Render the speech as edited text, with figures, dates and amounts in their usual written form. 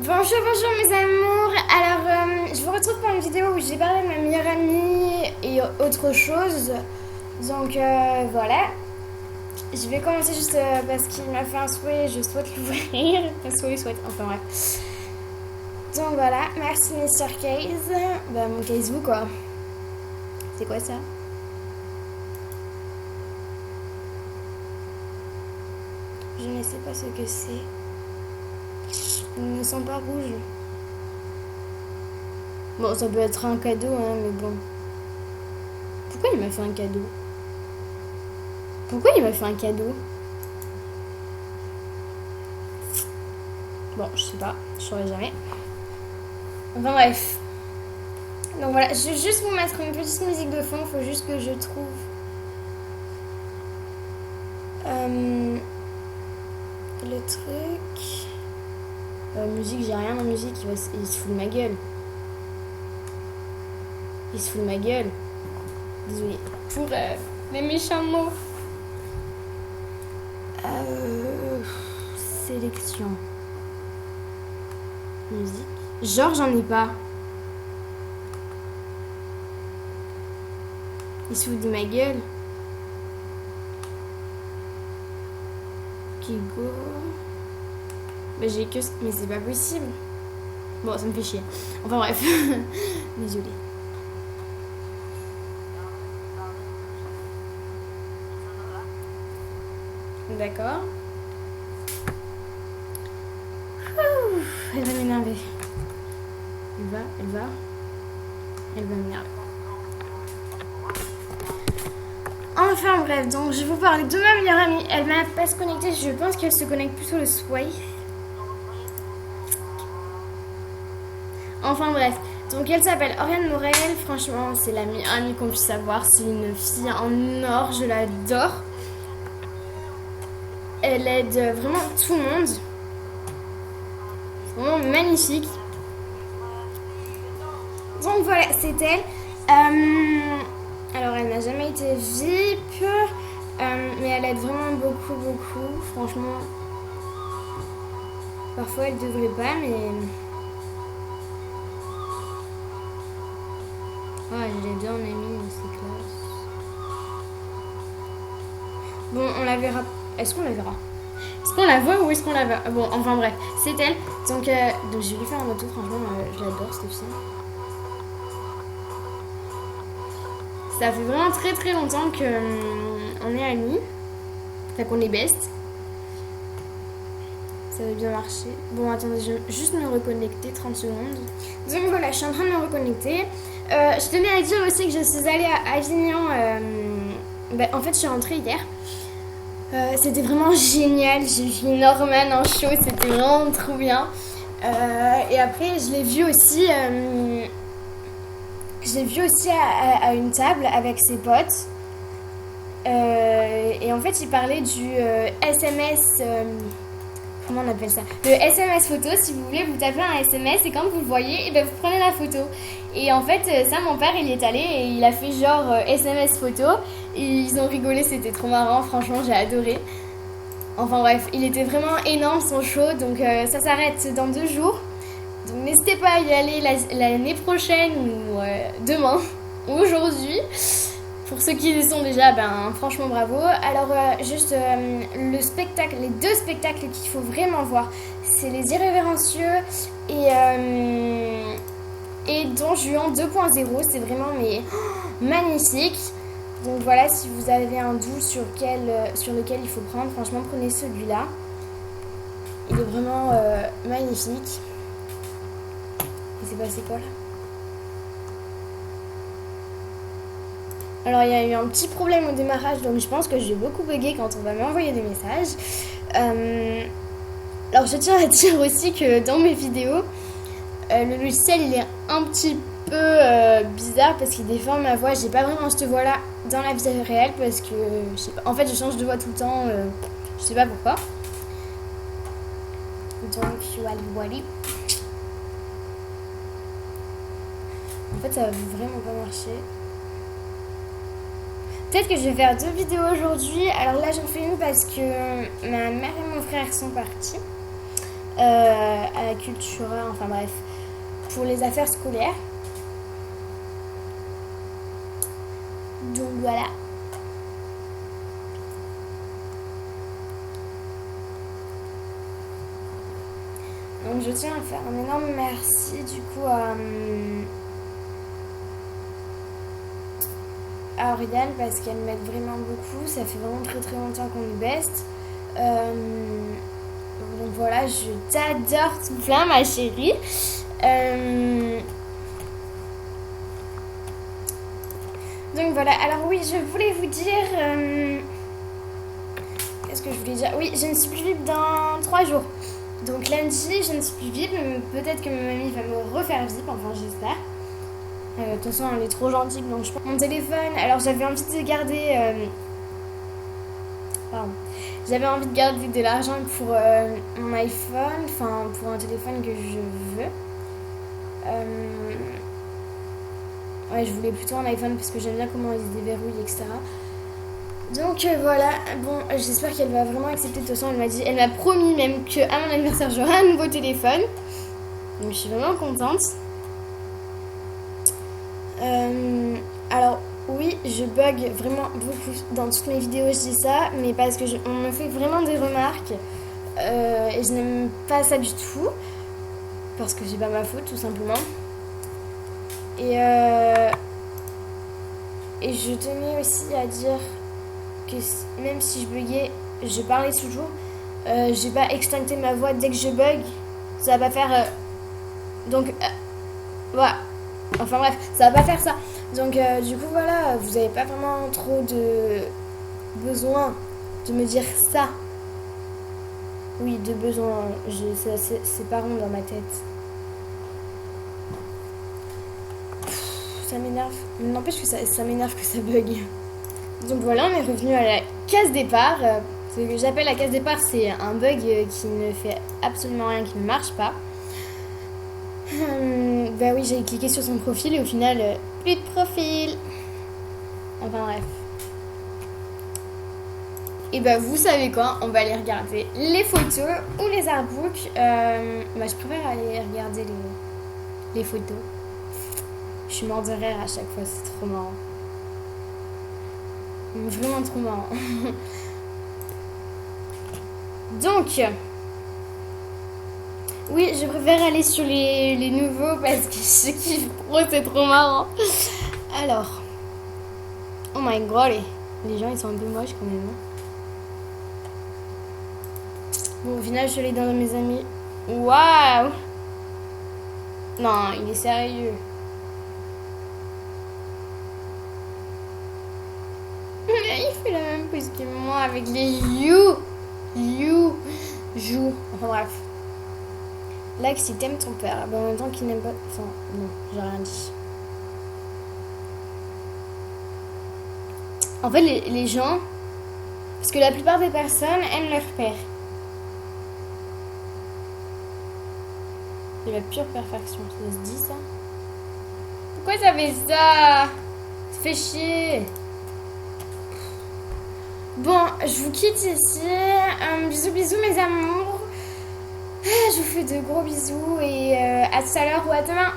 Bonjour, bonjour mes amours. Alors, je vous retrouve pour une vidéo où j'ai parlé de ma meilleure amie et autre chose. Donc voilà. Je vais commencer juste parce qu'il m'a fait un souhait, je souhaite l'ouvrir. Pas souhait, enfin bref. Donc voilà, merci Mr. Case. Bah mon case vous quoi. C'est quoi ça? Je ne sais pas ce que c'est. Il ne me sent pas rouge. Bon, ça peut être un cadeau, hein, mais bon. Pourquoi il m'a fait un cadeau? Pourquoi il m'a fait un cadeau? Bon, je sais pas, je saurais jamais. Enfin bref. Donc voilà, je vais juste vous mettre une petite musique de fond, il faut juste que je trouve... le truc... musique, j'ai rien en musique, il se fout de ma gueule. Il se fout de ma gueule. Désolée. Pour les méchants mots. Sélection. Musique. Genre, j'en ai pas. Il se fout de ma gueule. Kigo. Bah, j'ai que... Mais c'est pas possible. Bon, ça me fait chier. Enfin bref. Désolée. D'accord. Elle va m'énerver. Elle va m'énerver. Enfin bref, donc je vais vous parler de ma meilleure amie. Elle m'a pas se connecter, je pense qu'elle se connecte plutôt le soir. Enfin bref, donc elle s'appelle Oriane Morel. Franchement, c'est la meilleure amie qu'on puisse avoir. C'est une fille en or, je l'adore. Elle aide vraiment tout le monde. C'est vraiment magnifique. Donc voilà, c'est elle. Alors elle n'a jamais été VIP, mais elle aide vraiment beaucoup. Franchement, parfois elle devrait pas, mais... Ah, je l'ai bien aimée, c'est classe. Bon, on la verra. Est-ce qu'on la verra? Est-ce qu'on la voit ou est-ce qu'on la voit? Bon, enfin bref, c'est elle. Donc je vais lui faire un retour, franchement, je l'adore cette fille. Ça fait vraiment très longtemps qu'on est amis. Enfin, qu'on est best. Ça va bien marcher. Bon, attendez, je vais juste me reconnecter 30 secondes. Donc voilà, je suis en train de me reconnecter. Je tenais à dire aussi que je suis allée à Avignon. En fait, je suis rentrée hier. C'était vraiment génial. J'ai vu Norman en show, c'était vraiment trop bien. Et après, je l'ai vu aussi. À une table avec ses potes. Et en fait, il parlait du SMS. Comment on appelle ça? Le SMS photo. Si vous voulez, vous tapez un SMS et quand vous le voyez, et ben vous prenez la photo. Et en fait, ça, mon père, il y est allé et il a fait genre SMS photo. Et ils ont rigolé, c'était trop marrant. Franchement, j'ai adoré. Enfin bref, il était vraiment énorme son show. Donc ça s'arrête dans 2 jours. Donc n'hésitez pas à y aller l'année prochaine ou demain ou aujourd'hui. Pour ceux qui y sont déjà, franchement bravo. Alors juste le spectacle, les 2 spectacles qu'il faut vraiment voir, c'est Les Irrévérencieux et Don Juan 2.0. C'est vraiment magnifique. Donc voilà, si vous avez un doute sur lequel il faut prendre, franchement prenez celui-là. Il est vraiment magnifique. Il s'est passé quoi là? Alors il y a eu un petit problème au démarrage, donc je pense que je vais beaucoup bugger quand on va m'envoyer des messages. Alors je tiens à dire aussi que dans mes vidéos, le logiciel il est un petit peu bizarre parce qu'il déforme ma voix. J'ai pas vraiment cette voix là dans la vie réelle parce que je sais pas. En fait je change de voix tout le temps, je sais pas pourquoi. Donc voilà. En fait ça va vraiment pas marcher. Peut-être que je vais faire 2 vidéos aujourd'hui. Alors là j'en fais une parce que ma mère et mon frère sont partis. à la Cultura, enfin bref, pour les affaires scolaires. Donc voilà. Donc je tiens à faire un énorme merci du coup à Oriane parce qu'elle m'aide vraiment beaucoup. Ça fait vraiment très très longtemps qu'on est best. Donc voilà, je t'adore tout plein ma chérie. Donc voilà, alors oui, je voulais vous dire... Qu'est-ce que je voulais dire? Oui, je ne suis plus libre dans 3 jours. Donc lundi, je ne suis plus libre. Peut-être que ma mamie va me refaire vivre, enfin j'espère. De toute façon, elle est trop gentille, donc je prends mon téléphone. Alors j'avais envie de garder... Pardon. J'avais envie de garder de l'argent pour mon iPhone, enfin pour un téléphone que je veux. Ouais, je voulais plutôt un iPhone parce que j'aime bien comment il se déverrouille, etc. Donc voilà, bon, j'espère qu'elle va vraiment accepter. De toute façon, elle m'a promis même qu'à mon anniversaire, j'aurai un nouveau téléphone. Donc je suis vraiment contente. Alors oui, je bug vraiment beaucoup dans toutes mes vidéos, je dis ça, mais parce que on me fait vraiment des remarques et je n'aime pas ça du tout parce que c'est pas ma faute tout simplement. Et je tenais aussi à dire que même si je buguais, je parlais toujours. J'ai pas extincté ma voix dès que je bug, ça va pas faire. Donc voilà. Enfin bref, ça va pas faire ça. Donc du coup voilà, vous avez pas vraiment trop de besoin de me dire ça. Oui, de besoin. C'est pas rond dans ma tête. Ça m'énerve. N'empêche que ça m'énerve que ça bug. Donc voilà, on est revenu à la case départ. Ce que j'appelle la case départ, c'est un bug qui ne fait absolument rien, qui ne marche pas. Bah oui, j'ai cliqué sur son profil et au final, plus de profil. Enfin bref. Et bah vous savez quoi, on va aller regarder les photos ou les artbooks. Bah je préfère aller regarder les photos. Je suis mort de rire à chaque fois, c'est trop marrant. Vraiment trop marrant. Donc, oui, je préfère aller sur les nouveaux parce que je kiffe trop, c'est trop marrant. Alors, oh my god, les gens ils sont un peu moches quand même. Bon, au final, je suis allée dans mes amis. Waouh! Non, il est sérieux. Il fait la même pose que moi avec les you, joue. Enfin bref. Like si t'aimes ton père, mais en même temps qu'il n'aime pas. Enfin, non, j'ai rien dit. En fait, les gens. Parce que la plupart des personnes aiment leur père. C'est la pure perfection, ça se dit ça? Pourquoi ça fait ça? Ça fait chier. Bon, je vous quitte ici. Bisous, bisous mes amours. Je vous fais de gros bisous et à tout à l'heure ou à demain.